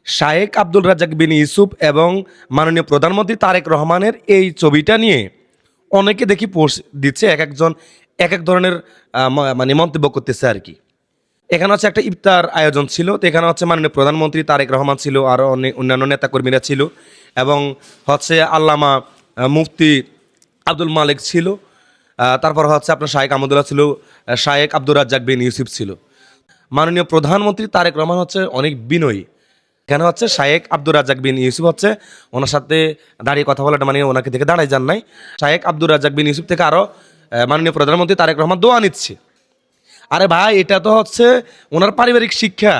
শায়েখ আব্দুল রাজ্জাক বিন ইউসুফ এবং মাননীয় প্রধানমন্ত্রী তারেক রহমানের এই ছবিটা নিয়ে অনেকে দেখি পোস্ট দিচ্ছে, এক একজন এক এক ধরনের মানে মন্তব্য করতেছে আর কি। এখানে হচ্ছে একটা ইফতার আয়োজন ছিল, তো এখানে হচ্ছে মাননীয় প্রধানমন্ত্রী তারেক রহমান ছিল, আরও অনেক অন্যান্য নেতাকর্মীরা ছিল, এবং হচ্ছে আল্লামা মুফতি আব্দুল মালিক ছিল, তারপর হচ্ছে আপনার শায়েখ আহমদুল্লাহ ছিল, শায়েখ আব্দুর রাজ্জাক বিন ইউসুফ ছিল। মাননীয় প্রধানমন্ত্রী তারেক রহমান হচ্ছে অনেক বিনয়ী। এখানে হচ্ছে শায়েখ আব্দুর রাজ্জাক বিন ইউসুফ হচ্ছে ওনার সাথে দাঁড়িয়ে কথা বলাটা, মানে ওনাকে দেখে দাঁড়ায় যান নাই। শায়েখ আব্দুর রাজ্জাক বিন ইউসুফ থেকে আরও মাননীয় প্রধানমন্ত্রী তারেক রহমান দোয়া নিচ্ছে। আরে ভাই, এটা তো হচ্ছে ওনার পারিবারিক শিক্ষা।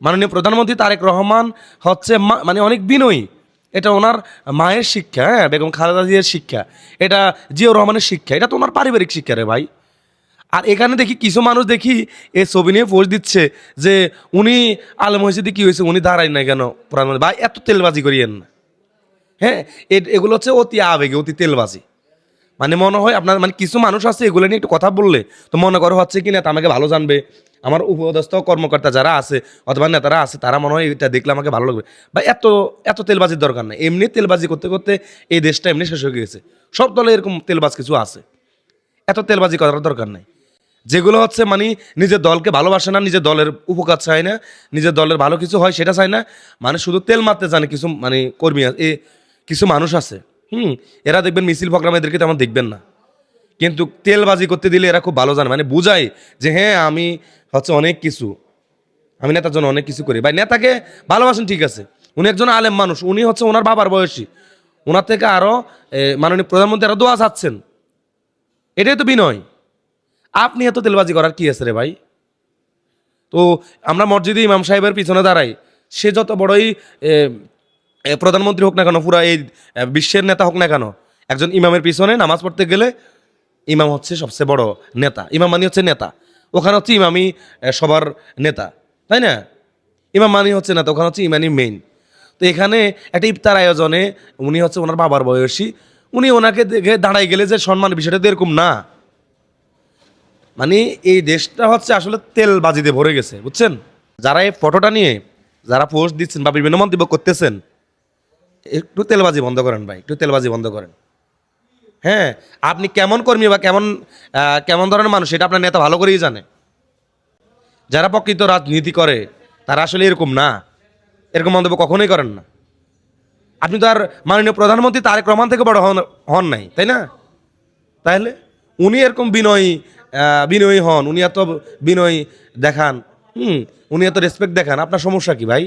মাননীয় প্রধানমন্ত্রী তারেক রহমান হচ্ছে মানে অনেক বিনয়ী। এটা ওনার মায়ের শিক্ষা, হ্যাঁ, বেগম খালেদা জিয়ার শিক্ষা, এটা জিয়াউর রহমানের শিক্ষা, এটা তো ওনার পারিবারিক শিক্ষা রে ভাই। আর এখানে দেখি কিছু মানুষ দেখি এই ছবি নিয়ে পোস্ট দিচ্ছে যে উনি আলেম মসজিদে কী হয়েছে, উনি দাঁড়ায় না কেন প্রধানমন্ত্রী। ভাই, এত তেলবাজি করিয়েন না। হ্যাঁ, এগুলো হচ্ছে অতি আবেগে, অতি তেলবাজি। মানে মনে হয় আপনার, মানে কিছু মানুষ আছে এগুলো নিয়ে একটু কথা বললে তো মনে করো হচ্ছে কি নেতা আমাকে ভালো জানবে, আমার উপদেষ্টা কর্মকর্তা যারা আছে অথবা নেতারা আছে তারা মনে হয় এটা দেখলে আমাকে ভালো লাগবে। বা এত এত তেলবাজির দরকার নেই। এমনি তেলবাজি করতে করতে এই দেশটা এমনি শেষ হয়ে গেছে। সব দলে এরকম তেলবাজ কিছু আছে, এত তেলবাজি করার দরকার নেই। যেগুলো হচ্ছে মানে নিজের দলকে ভালোবাসে না, নিজের দলের উপকার চায় না, নিজের দলের ভালো কিছু হয় সেটা চায় না, মানে শুধু তেল মারতে জানে কিছু মানে কর্মী কিছু মানুষ আছে। এরা দেখবেন মিছিল প্রোগ্রাম, এদেরকে তেমন দেখবেন না, কিন্তু তেলবাজি করতে দিলে এরা খুব ভালো জানে, মানে বুঝায় যে হ্যাঁ আমি হচ্ছে অনেক কিছু, আমি নেতার জন্য অনেক কিছু করি। ভাই, নেতাকে ভালোবাসেন ঠিক আছে, উনি একজন আলেম মানুষ, উনি হচ্ছে ওনার বাবার বয়সী, ওনার থেকে আরও মাননীয় প্রধানমন্ত্রী আরও দোয়া চাচ্ছেন, এটাই তো বিনয়। আপনি এত তেলবাজি করার কি আছে রে ভাই? তো আমরা মসজিদে ইমাম সাহেবের পিছনে দাঁড়াই, সে যত বড়ই প্রধানমন্ত্রী হোক না কেন, পুরা এই বিশ্বের নেতা হোক না কেন, একজন ইমামের পিছনে নামাজ পড়তে গেলে ইমাম হচ্ছে সবচেয়ে বড় নেতা। ইমাম মানি হচ্ছে নেতা, ওখানে হচ্ছে ইমামই সবার নেতা, তাই না? ইমাম মানি হচ্ছে নেতা, ওখানে হচ্ছে ইমামই মেইন। তো এখানে একটা ইফতার আয়োজনে উনি হচ্ছে ওনার বাবার বয়সী, উনি ওনাকে দেখে দাঁড়াই গেলে যে সম্মান, বিষয়টা তো এরকম না। মানে এই দেশটা হচ্ছে আসলে তেলবাজিতে ভরে গেছে, বুঝছেন? যারা এই ফটোটা নিয়ে যারা পোস্ট দিচ্ছেন বা বিভিন্ন মন্তব্য করতেছেন, একটু তেলবাজি বন্ধ করেন ভাই, একটু তেলবাজি বন্ধ করেন। হ্যাঁ, আপনি কেমন কর্মী বা কেমন কেমন ধরনের মানুষ সেটা আপনার নেতা ভালো করেই জানে। যারা প্রকৃত রাজনীতি করে তারা আসলে এরকম না, এরকম মন্তব্য কখনোই করেন না। আপনি তো আর মাননীয় প্রধানমন্ত্রী তারেক রহমান থেকে বড় হন নাই, তাই না? তাহলে উনি এরকম বিনয়ী হন, উনি এত বিনয়ী দেখান, উনি এত রেসপেক্ট দেখান, আপনার সমস্যা কি ভাই?